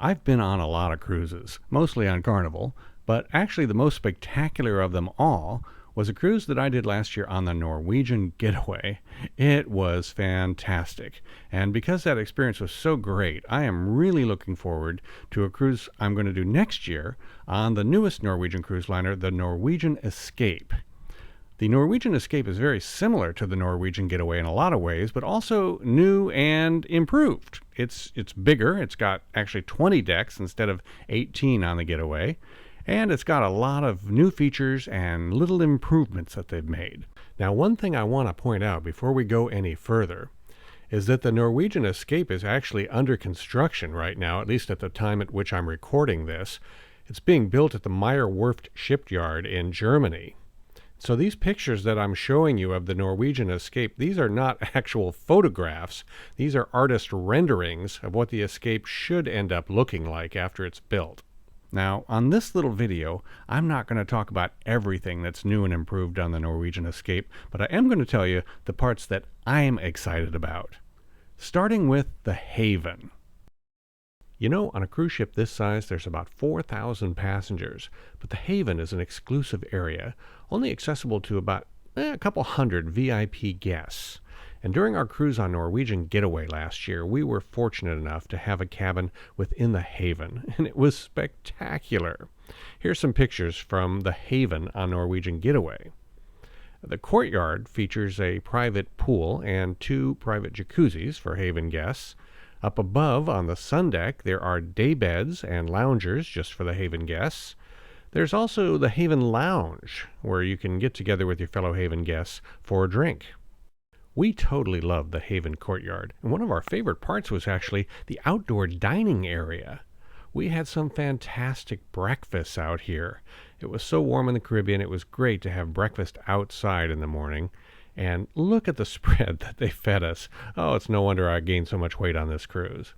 I've been on a lot of cruises, mostly on Carnival, but actually the most spectacular of them all was a cruise that I did last year on the Norwegian Getaway. It was fantastic, and because that experience was so great, I am really looking forward to a cruise I'm going to do next year on the newest Norwegian cruise liner, the Norwegian Escape. The Norwegian Escape is very similar to the Norwegian Getaway in a lot of ways, but also new and improved. It's bigger. It's got actually 20 decks instead of 18 on the Getaway, and it's got a lot of new features and little improvements that they've made. Now, one thing I want to point out before we go any further is that the Norwegian Escape is actually under construction right now, at least at the time at which I'm recording this. It's being built at the Meyer Werft shipyard in Germany. So these pictures that I'm showing you of the Norwegian Escape, these are not actual photographs. These are artist renderings of what the Escape should end up looking like after it's built. Now, on this little video, I'm not going to talk about everything that's new and improved on the Norwegian Escape, but I am going to tell you the parts that I'm excited about. Starting with the Haven. You know, on a cruise ship this size, there's about 4,000 passengers, but the Haven is an exclusive area, only accessible to about a couple hundred VIP guests. And during our cruise on Norwegian Getaway last year, we were fortunate enough to have a cabin within the Haven, and it was spectacular. Here's some pictures from the Haven on Norwegian Getaway. The courtyard features a private pool and 2 private jacuzzis for Haven guests. Up above on the sun deck, there are day beds and loungers just for the Haven guests. There's also the Haven Lounge, where you can get together with your fellow Haven guests for a drink. We totally loved the Haven courtyard, and one of our favorite parts was actually the outdoor dining area. We had some fantastic breakfasts out here. It was so warm in the Caribbean, it was great to have breakfast outside in the morning. And look at the spread that they fed us. Oh, it's no wonder I gained so much weight on this cruise.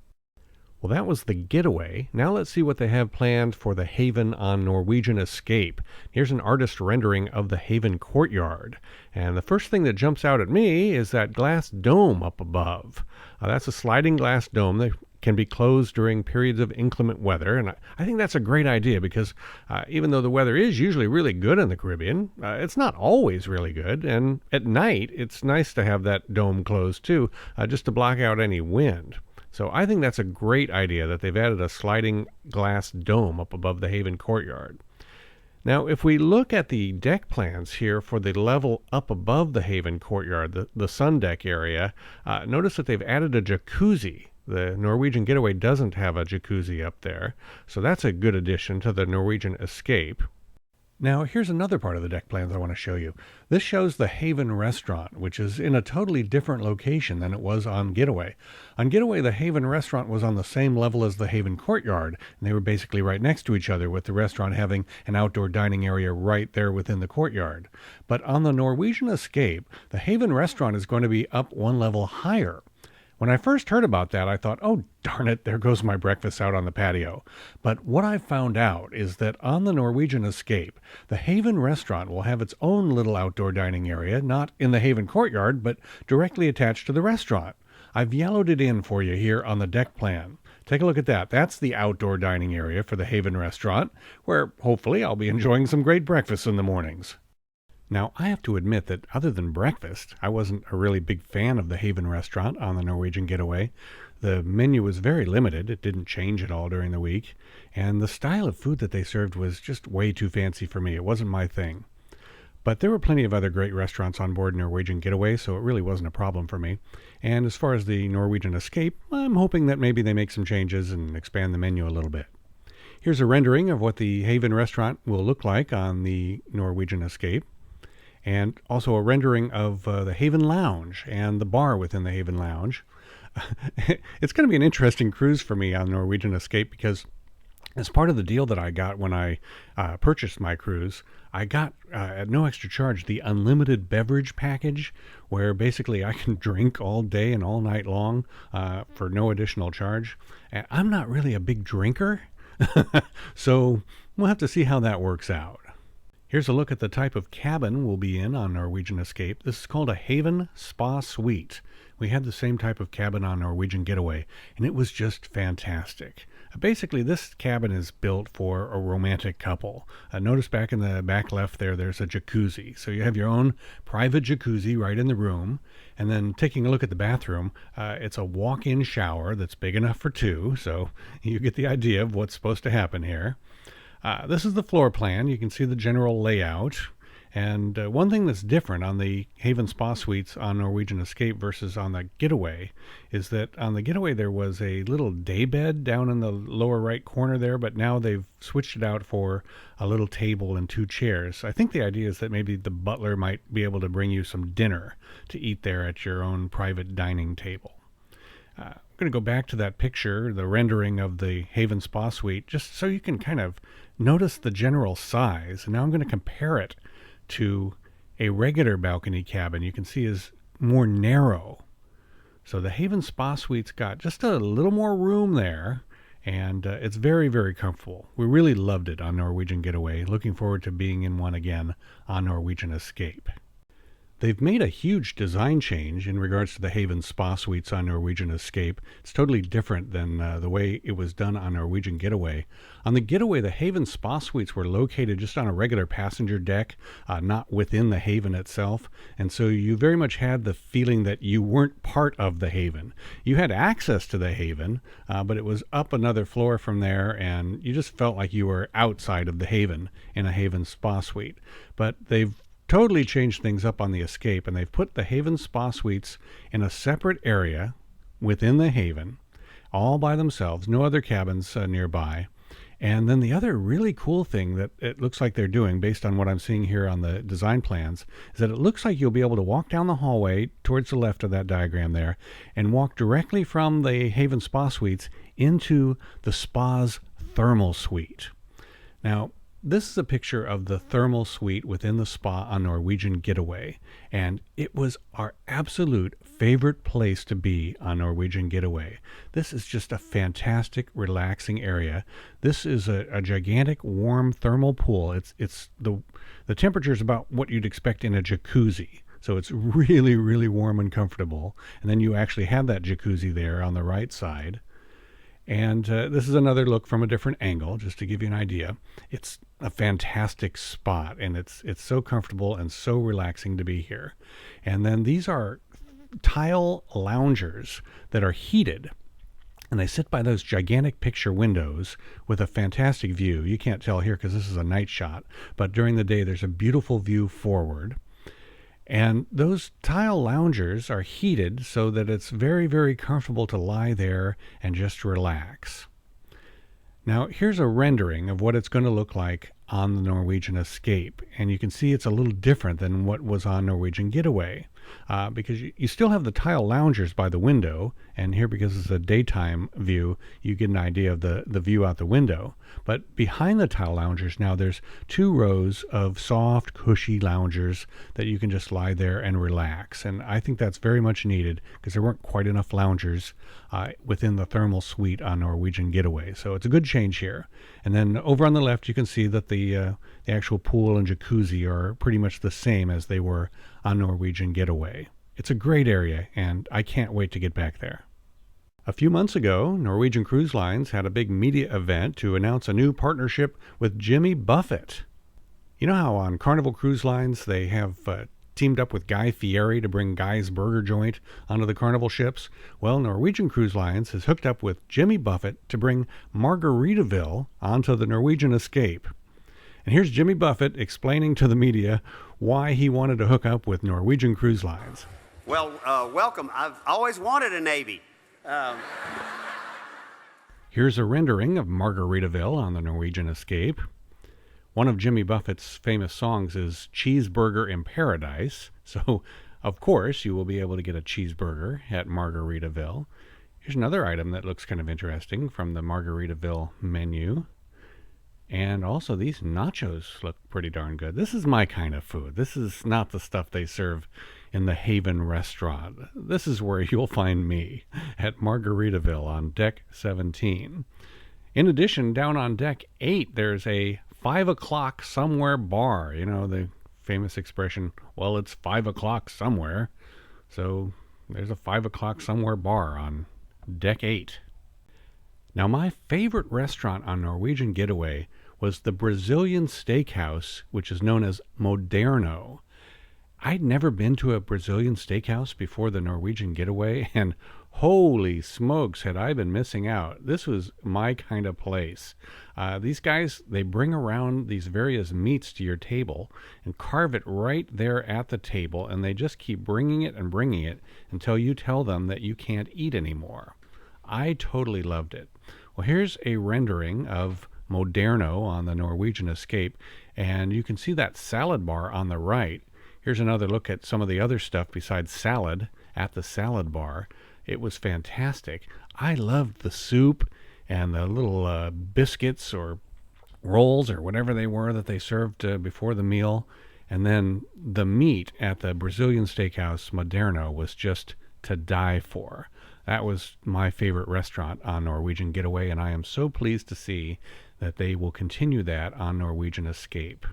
Well, that was the Getaway. Now let's see what they have planned for the Haven on Norwegian Escape. Here's an artist rendering of the Haven courtyard. And the first thing that jumps out at me is that glass dome up above. That's a sliding glass dome that can be closed during periods of inclement weather, and I think that's a great idea because even though the weather is usually really good in the Caribbean, it's not always really good, and at night it's nice to have that dome closed too, just to block out any wind. So I think that's a great idea that they've added a sliding glass dome up above the Haven courtyard. Now, if we look at the deck plans here for the level up above the Haven courtyard, the sun deck area, notice that they've added a jacuzzi. The Norwegian Getaway doesn't have a jacuzzi up there, so that's a good addition to the Norwegian Escape. Now, here's another part of the deck plans I want to show you. This shows the Haven restaurant, which is in a totally different location than it was on Getaway. On Getaway, the Haven restaurant was on the same level as the Haven courtyard, and they were basically right next to each other, with the restaurant having an outdoor dining area right there within the courtyard. But on the Norwegian Escape, the Haven restaurant is going to be up one level higher. When I first heard about that, I thought, oh, darn it, there goes my breakfast out on the patio. But what I found out is that on the Norwegian Escape, the Haven restaurant will have its own little outdoor dining area, not in the Haven courtyard, but directly attached to the restaurant. I've yellowed it in for you here on the deck plan. Take a look at that. That's the outdoor dining area for the Haven restaurant, where hopefully I'll be enjoying some great breakfasts in the mornings. Now, I have to admit that other than breakfast, I wasn't a really big fan of the Haven restaurant on the Norwegian Getaway. The menu was very limited. It didn't change at all during the week. And the style of food that they served was just way too fancy for me. It wasn't my thing. But there were plenty of other great restaurants on board Norwegian Getaway, so it really wasn't a problem for me. And as far as the Norwegian Escape, I'm hoping that maybe they make some changes and expand the menu a little bit. Here's a rendering of what the Haven restaurant will look like on the Norwegian Escape. And also a rendering of the Haven Lounge and the bar within the Haven Lounge. It's going to be an interesting cruise for me on Norwegian Escape because as part of the deal that I got when I purchased my cruise, I got, at no extra charge, the unlimited beverage package, where basically I can drink all day and all night long for no additional charge. And I'm not really a big drinker, so we'll have to see how that works out. Here's a look at the type of cabin we'll be in on Norwegian Escape. This is called a Haven Spa Suite. we had the same type of cabin on Norwegian Getaway, and it was just fantastic. Basically, this cabin is built for a romantic couple. Notice back in the back left there's a jacuzzi. So you have your own private jacuzzi right in the room. And then taking a look at the bathroom, it's a walk-in shower that's big enough for two. So you get the idea of what's supposed to happen here. This is the floor plan. You can see the general layout. And one thing that's different on the Haven Spa Suites on Norwegian Escape versus on the Getaway is that on the Getaway there was a little day bed down in the lower right corner there, but now they've switched it out for a little table and two chairs. I think the idea is that maybe the butler might be able to bring you some dinner to eat there at your own private dining table. I'm going to go back to that picture, the rendering of the Haven Spa Suite, just so you can kind of notice the general size. And now I'm going to compare it to a regular balcony cabin. You can see is more narrow. So the Haven Spa Suite's got just a little more room there, and it's very, very comfortable. We really loved it on Norwegian Getaway. Looking forward to being in one again on Norwegian Escape. They've made a huge design change in regards to the Haven Spa Suites on Norwegian Escape. It's totally different than the way it was done on Norwegian Getaway. On the Getaway, the Haven Spa Suites were located just on a regular passenger deck, not within the Haven itself. And so you very much had the feeling that you weren't part of the Haven. You had access to the Haven, but it was up another floor from there, and you just felt like you were outside of the Haven in a Haven Spa Suite. But they've totally changed things up on the Escape, and they've put the Haven Spa Suites in a separate area within the Haven, all by themselves, no other cabins nearby. And then the other really cool thing that it looks like they're doing, based on what I'm seeing here on the design plans, is that it looks like you'll be able to walk down the hallway towards the left of that diagram there and walk directly from the Haven Spa Suites into the spa's thermal suite. Now, this is a picture of the thermal suite within the spa on Norwegian Getaway, and it was our absolute favorite place to be on Norwegian Getaway. This is just a fantastic, relaxing area. This is a gigantic, warm thermal pool. It's the temperature is about what you'd expect in a jacuzzi. So it's really, really warm and comfortable. And then you actually have that jacuzzi there on the right side. And this is another look from a different angle, just to give you an idea. It's a fantastic spot, and it's so comfortable and so relaxing to be here. And then these are tile loungers that are heated, and they sit by those gigantic picture windows with a fantastic view. You can't tell here because this is a night shot, but during the day there's a beautiful view forward. And those tile loungers are heated so that it's very, very comfortable to lie there and just relax. Now, here's a rendering of what it's going to look like on the Norwegian Escape. And you can see it's a little different than what was on Norwegian Getaway. Because you still have the tile loungers by the window, and here, because it's a daytime view, you get an idea of the view out the window. But behind the tile loungers now, there's 2 rows of soft, cushy loungers that you can just lie there and relax. And I think that's very much needed because there weren't quite enough loungers within the thermal suite on Norwegian Getaway. So it's a good change here. And then over on the left, you can see that the actual pool and jacuzzi are pretty much the same as they were on Norwegian Getaway. It's a great area, and I can't wait to get back there. A few months ago, Norwegian Cruise Lines had a big media event to announce a new partnership with Jimmy Buffett. You know how on Carnival Cruise Lines they have teamed up with Guy Fieri to bring Guy's Burger Joint onto the Carnival ships? Well, Norwegian Cruise Lines has hooked up with Jimmy Buffett to bring Margaritaville onto the Norwegian Escape. And here's Jimmy Buffett explaining to the media why he wanted to hook up with Norwegian Cruise Lines. Well, welcome. I've always wanted a Navy. Here's a rendering of Margaritaville on the Norwegian Escape. One of Jimmy Buffett's famous songs is Cheeseburger in Paradise. So, of course, you will be able to get a cheeseburger at Margaritaville. Here's another item that looks kind of interesting from the Margaritaville menu. And also, these nachos look pretty darn good. This is my kind of food. This is not the stuff they serve in the Haven restaurant. This is where you'll find me, at Margaritaville on Deck 17. In addition, down on Deck 8, there's a 5 o'clock somewhere bar. You know, the famous expression, well, it's 5 o'clock somewhere. So There's a 5 o'clock somewhere bar on deck 8. Now, my favorite restaurant on Norwegian Getaway was the Brazilian steakhouse, which is known as Moderno. I'd never been to a Brazilian steakhouse before the Norwegian Getaway, and holy smokes, had I been missing out. This was my kind of place. These guys, they bring around these various meats to your table and carve it right there at the table, and they just keep bringing it until you tell them that you can't eat anymore. I totally loved it. Well, here's a rendering of Moderno on the Norwegian Escape, and you can see that salad bar on the right. Here's another look at some of the other stuff besides salad at the salad bar. It was fantastic. I loved the soup and the little biscuits or rolls or whatever they were that they served before the meal. And then the meat at the Brazilian steakhouse Moderno was just to die for. That was my favorite restaurant on Norwegian Getaway, and I am so pleased to see that they will continue that on Norwegian Escape.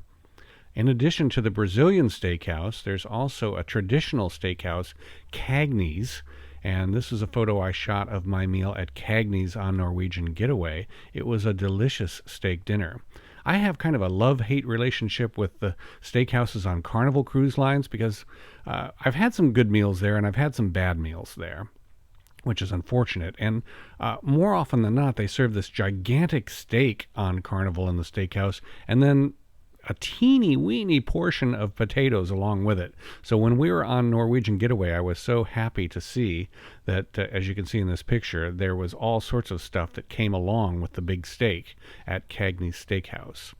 In addition to the Brazilian steakhouse, there's also a traditional steakhouse, Cagney's, and this is a photo I shot of my meal at Cagney's on Norwegian Getaway. It was a delicious steak dinner. I have kind of a love-hate relationship with the steakhouses on Carnival cruise lines because I've had some good meals there and I've had some bad meals there, which is unfortunate. And more often than not, they serve this gigantic steak on Carnival in the steakhouse, and then a teeny weeny portion of potatoes along with it. So when we were on Norwegian Getaway, I was so happy to see that, as you can see in this picture, there was all sorts of stuff that came along with the big steak at Cagney's Steakhouse.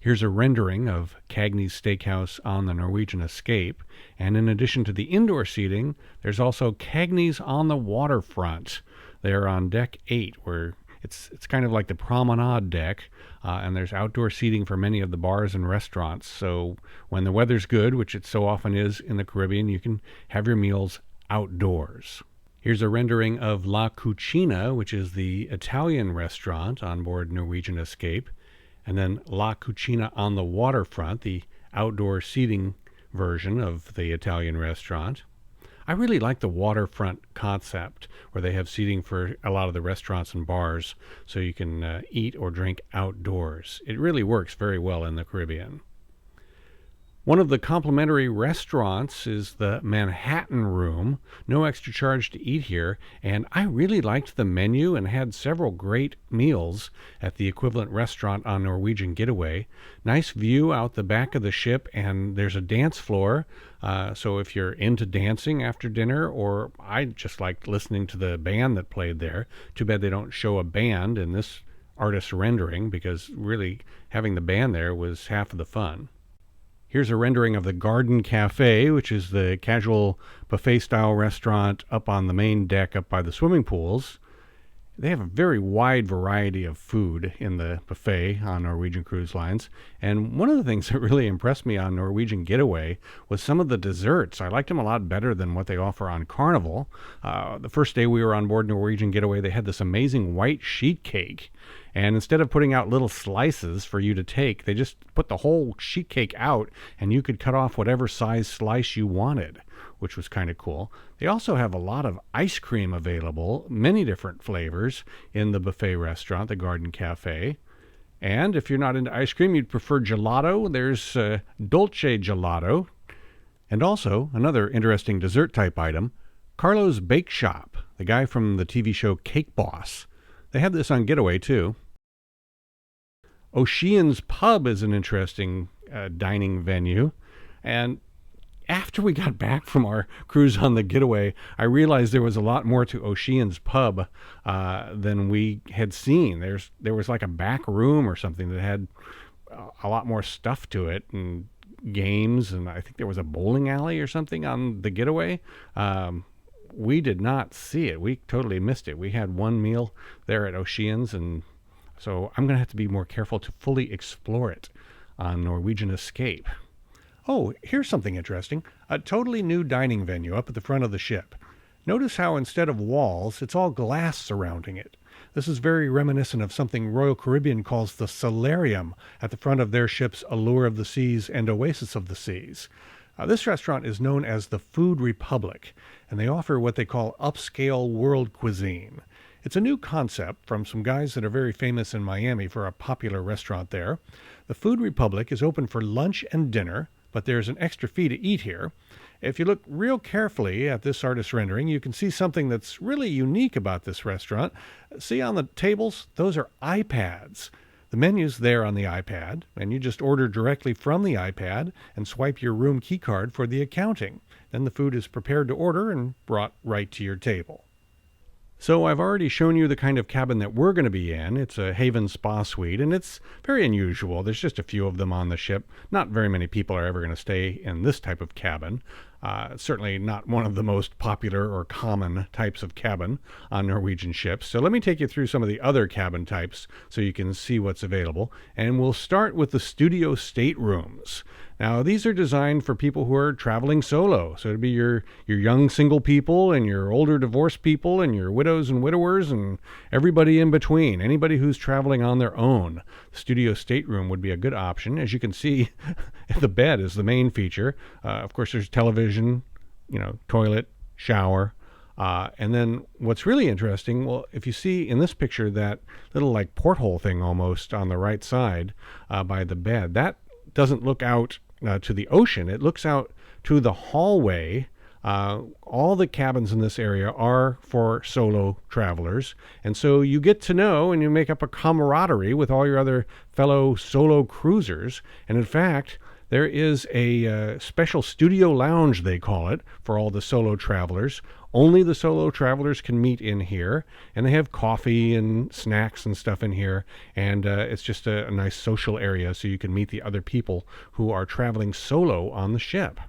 Here's a rendering of Cagney's Steakhouse on the Norwegian Escape, and in addition to the indoor seating, there's also Cagney's on the waterfront. They're on deck 8, where it's kind of like the promenade deck, and there's outdoor seating for many of the bars and restaurants. So when the weather's good, which it so often is in the Caribbean, you can have your meals outdoors. Here's a rendering of La Cucina, which is the Italian restaurant on board Norwegian Escape, and then La Cucina on the waterfront, the outdoor seating version of the Italian restaurant. I really like the waterfront concept where they have seating for a lot of the restaurants and bars so you can eat or drink outdoors. It really works very well in the Caribbean. One of the complimentary restaurants is the Manhattan Room. No extra charge to eat here, and I really liked the menu and had several great meals at the equivalent restaurant on Norwegian Getaway. Nice view out the back of the ship, and there's a dance floor, so if you're into dancing after dinner, or I just liked listening to the band that played there. Too bad they don't show a band in this artist's rendering, because really having the band there was half of the fun. Here's a rendering of the Garden Cafe, which is the casual buffet-style restaurant up on the main deck up by the swimming pools. They have a very wide variety of food in the buffet on Norwegian Cruise Lines. And one of the things that really impressed me on Norwegian Getaway was some of the desserts. I liked them a lot better than what they offer on Carnival. The first day we were on board Norwegian Getaway, they had this amazing white sheet cake. And instead of putting out little slices for you to take, they just put the whole sheet cake out, and you could cut off whatever size slice you wanted, which was kind of cool. They also have a lot of ice cream available, many different flavors, in the buffet restaurant, the Garden Cafe. And if you're not into ice cream, you'd prefer gelato, there's dolce gelato. And also, another interesting dessert type item, Carlo's Bake Shop, the guy from the TV show Cake Boss. They have this on Getaway, too. Ocean's Pub is an interesting dining venue. And after we got back from our cruise on the Getaway, I realized there was a lot more to Ocean's Pub than we had seen. There was like a back room or something that had a lot more stuff to it, and games, and I think there was a bowling alley or something on the Getaway. We did not see it. We totally missed it. We had one meal there at Ocean's, and so I'm going to have to be more careful to fully explore it on Norwegian Escape. Oh, here's something interesting. A totally new dining venue up at the front of the ship. Notice how instead of walls, it's all glass surrounding it. This is very reminiscent of something Royal Caribbean calls the solarium at the front of their ships Allure of the Seas and Oasis of the Seas. This restaurant is known as the Food Republic, and they offer what they call upscale world cuisine. It's a new concept from some guys that are very famous in Miami for a popular restaurant there. The Food Republic is open for lunch and dinner, but there's an extra fee to eat here. If you look real carefully at this artist's rendering, you can see something that's really unique about this restaurant. See on the tables, those are iPads. The menu's there on the iPad, and you just order directly from the iPad and swipe your room key card for the accounting. Then the food is prepared to order and brought right to your table. So I've already shown you the kind of cabin that we're going to be in. It's a Haven Spa Suite, and it's very unusual. There's just a few of them on the ship. Not very many people are ever going to stay in this type of cabin. Certainly not one of the most popular or common types of cabin on Norwegian ships. So let me take you through some of the other cabin types so you can see what's available. And we'll start with the studio staterooms. Now, these are designed for people who are traveling solo. So it'd be your young single people and your older divorced people and your widows and widowers and everybody in between. Anybody who's traveling on their own. Studio stateroom would be a good option. As you can see, the bed is the main feature. Of course, there's television, toilet, shower. And then what's really interesting, well, if you see in this picture that little like porthole thing almost on the right side by the bed, that doesn't look out to the ocean. It looks out to the hallway. All the cabins in this area are for solo travelers. And so you get to know and you make up a camaraderie with all your other fellow solo cruisers. And in fact, there is a special studio lounge, they call it, for all the solo travelers. Only the solo travelers can meet in here, and they have coffee and snacks and stuff in here, and it's just a nice social area so you can meet the other people who are traveling solo on the ship.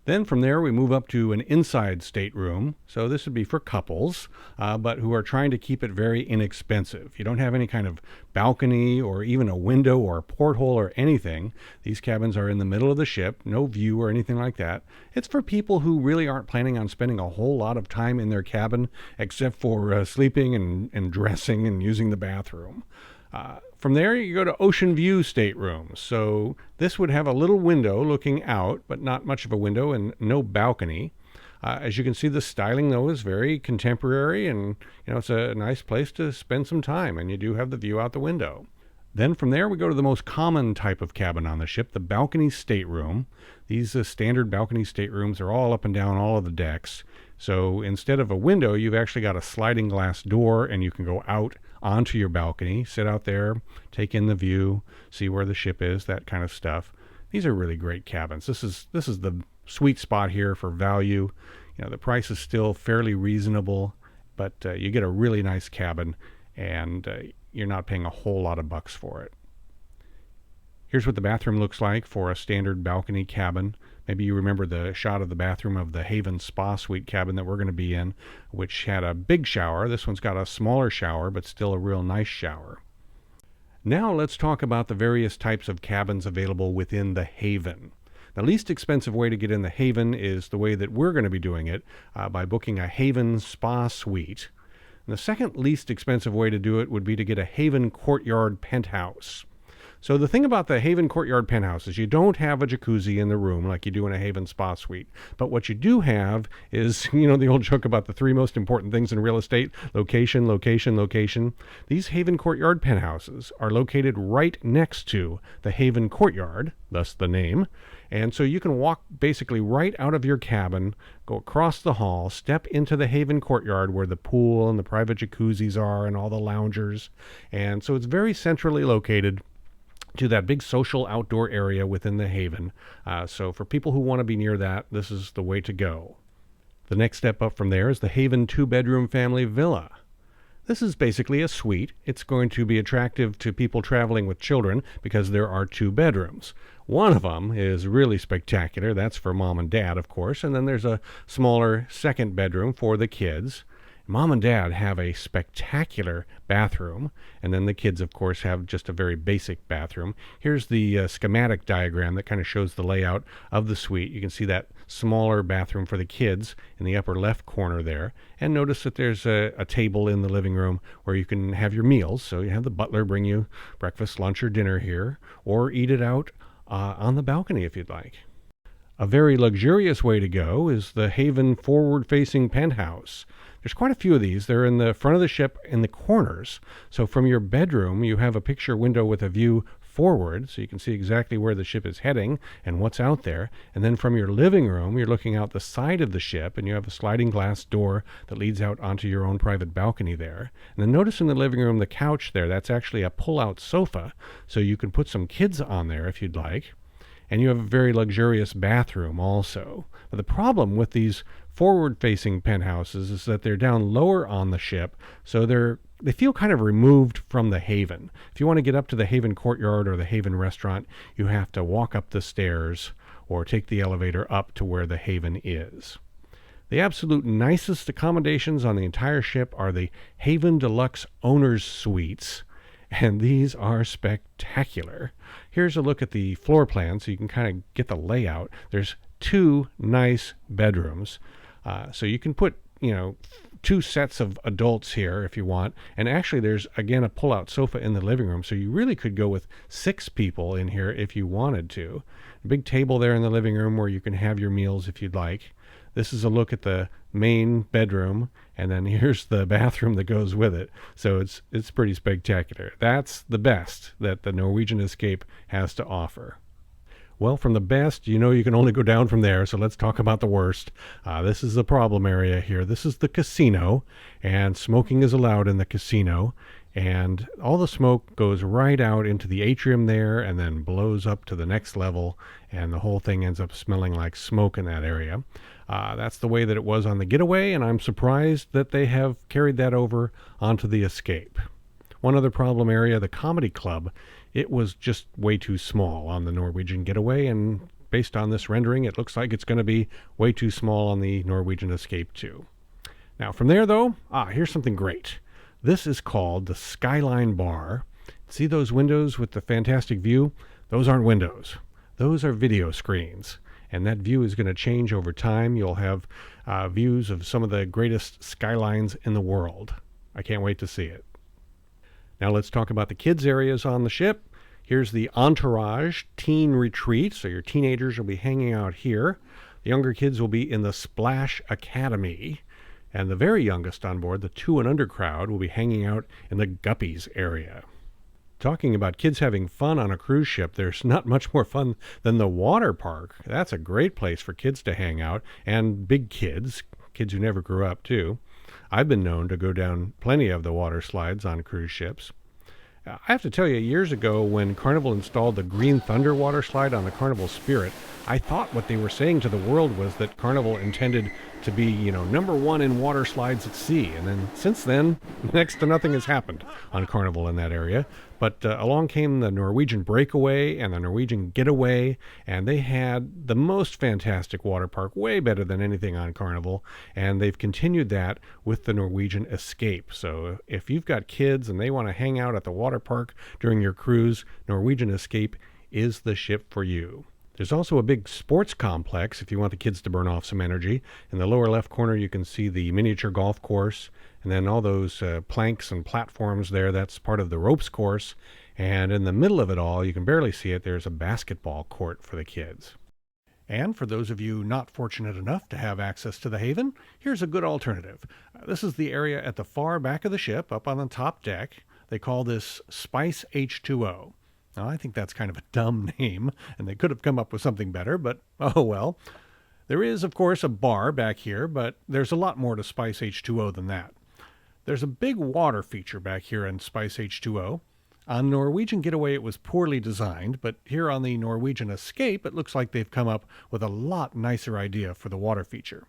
Then from there we move up to an inside stateroom. So this would be for couples, but who are trying to keep it very inexpensive. You don't have any kind of balcony or even a window or a porthole or anything. These cabins are in the middle of the ship, no view or anything like that. It's for people who really aren't planning on spending a whole lot of time in their cabin except for sleeping and dressing and using the bathroom. From there, you go to ocean view staterooms. So this would have a little window looking out, but not much of a window and no balcony. As you can see, the styling, though, is very contemporary, and it's a nice place to spend some time, and you do have the view out the window. Then from there, we go to the most common type of cabin on the ship, the balcony stateroom. These standard balcony staterooms are all up and down all of the decks. So instead of a window, you've actually got a sliding glass door, and you can go out onto your balcony, sit out there, take in the view, see where the ship is, that kind of stuff. These are really great cabins. This is the sweet spot here for value. The price is still fairly reasonable, but you get a really nice cabin, and you're not paying a whole lot of bucks for it. Here's what the bathroom looks like for a standard balcony cabin. Maybe you remember the shot of the bathroom of the Haven Spa Suite cabin that we're going to be in, which had a big shower. This one's got a smaller shower, but still a real nice shower. Now let's talk about the various types of cabins available within the Haven. The least expensive way to get in the Haven is the way that we're going to be doing it, by booking a Haven Spa Suite. And the second least expensive way to do it would be to get a Haven Courtyard Penthouse. So the thing about the Haven Courtyard Penthouse is you don't have a jacuzzi in the room like you do in a Haven Spa Suite. But what you do have is, the old joke about the three most important things in real estate: location, location, location. These Haven Courtyard Penthouses are located right next to the Haven Courtyard, thus the name. And so you can walk basically right out of your cabin, go across the hall, step into the Haven Courtyard where the pool and the private jacuzzis are and all the loungers. And so it's very centrally located to that big social outdoor area within the Haven. So for people who want to be near that, this is the way to go. The next step up from there is the Haven 2-bedroom family villa. This is basically a suite. It's going to be attractive to people traveling with children because there are 2 bedrooms. One of them is really spectacular. That's for mom and dad, of course. And then there's a smaller second bedroom for the kids. Mom and dad have a spectacular bathroom, and then the kids, of course, have just a very basic bathroom. Here's the schematic diagram that kind of shows the layout of the suite. You can see that smaller bathroom for the kids in the upper left corner there, and notice that there's a table in the living room where you can have your meals. So you have the butler bring you breakfast, lunch, or dinner here, or eat it out on the balcony if you'd like. A very luxurious way to go is the Haven forward-facing penthouse. There's quite a few of these. They're in the front of the ship in the corners. So from your bedroom, you have a picture window with a view forward, so you can see exactly where the ship is heading and what's out there. And then from your living room, you're looking out the side of the ship, and you have a sliding glass door that leads out onto your own private balcony there. And then notice in the living room, the couch there, that's actually a pull-out sofa, so you can put some kids on there if you'd like. And you have a very luxurious bathroom also. But the problem with these forward-facing penthouses is that they're down lower on the ship, so they feel kind of removed from the haven. If you want to get up to the Haven courtyard or the Haven restaurant, you have to walk up the stairs or take the elevator up to where the haven is. The absolute nicest accommodations on the entire ship are the Haven Deluxe Owners Suites, and these are spectacular. Here's a look at the floor plan so you can kind of get the layout. There's 2 nice bedrooms, so you can put, 2 sets of adults here if you want. And actually there's, again, a pull-out sofa in the living room, so you really could go with 6 people in here if you wanted to. A big table there in the living room where you can have your meals if you'd like. This is a look at the main bedroom, and then here's the bathroom that goes with it. So it's pretty spectacular. That's the best that the Norwegian Escape has to offer. Well, from the best, you can only go down from there, so let's talk about the worst. This is the problem area here. This is the casino, and smoking is allowed in the casino, and all the smoke goes right out into the atrium there and then blows up to the next level, and the whole thing ends up smelling like smoke in that area. That's the way that it was on the Getaway, and I'm surprised that they have carried that over onto the Escape. One other problem area, the comedy club, it was just way too small on the Norwegian Getaway, and based on this rendering, it looks like it's going to be way too small on the Norwegian Escape too. Now from there though, here's something great. This is called the Skyline Bar. See those windows with the fantastic view? Those aren't windows. Those are video screens. And that view is going to change over time. You'll have views of some of the greatest skylines in the world. I can't wait to see it. Now let's talk about the kids' areas on the ship. Here's the Entourage Teen Retreat. So your teenagers will be hanging out here. The younger kids will be in the Splash Academy. And the very youngest on board, the 2 and under crowd, will be hanging out in the Guppies area. Talking about kids having fun on a cruise ship, there's not much more fun than the water park. That's a great place for kids to hang out, and big kids who never grew up too. I've been known to go down plenty of the water slides on cruise ships. I have to tell you, years ago when Carnival installed the Green Thunder water slide on the Carnival Spirit, I thought what they were saying to the world was that Carnival intended to be, number 1 in water slides at sea. And then since then, next to nothing has happened on Carnival in that area. But along came the Norwegian Breakaway and the Norwegian Getaway, and they had the most fantastic water park, way better than anything on Carnival. And they've continued that with the Norwegian Escape. So if you've got kids and they want to hang out at the water park during your cruise, Norwegian Escape is the ship for you. There's also a big sports complex if you want the kids to burn off some energy. In the lower left corner, you can see the miniature golf course, and then all those planks and platforms there, that's part of the ropes course. And in the middle of it all, you can barely see it, there's a basketball court for the kids. And for those of you not fortunate enough to have access to the Haven, here's a good alternative. This is the area at the far back of the ship, up on the top deck. They call this Spice H2O. Now, I think that's kind of a dumb name, and they could have come up with something better, but oh well. There is, of course, a bar back here, but there's a lot more to Spice H2O than that. There's a big water feature back here in Spice H2O. On Norwegian Getaway, it was poorly designed, but here on the Norwegian Escape, it looks like they've come up with a lot nicer idea for the water feature.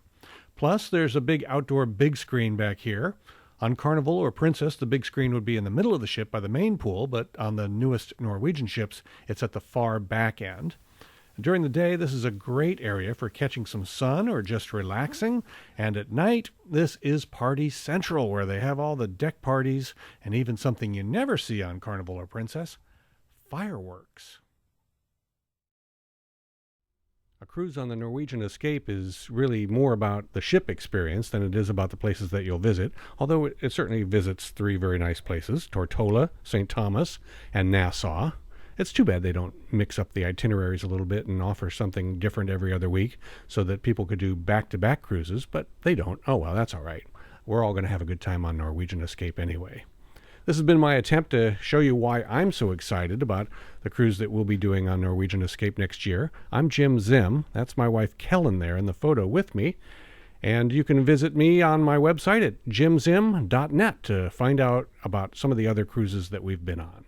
Plus, there's a big outdoor big screen back here. On Carnival or Princess, the big screen would be in the middle of the ship by the main pool, but on the newest Norwegian ships, it's at the far back end. During the day, this is a great area for catching some sun or just relaxing. And at night, this is Party Central, where they have all the deck parties and even something you never see on Carnival or Princess, fireworks. A cruise on the Norwegian Escape is really more about the ship experience than it is about the places that you'll visit, although it certainly visits 3 very nice places, Tortola, St. Thomas, and Nassau. It's too bad they don't mix up the itineraries a little bit and offer something different every other week so that people could do back-to-back cruises, but they don't. Oh, well, that's all right. We're all going to have a good time on Norwegian Escape anyway. This has been my attempt to show you why I'm so excited about the cruise that we'll be doing on Norwegian Escape next year. I'm Jim Zim. That's my wife Kellen there in the photo with me. And you can visit me on my website at jimzim.net to find out about some of the other cruises that we've been on.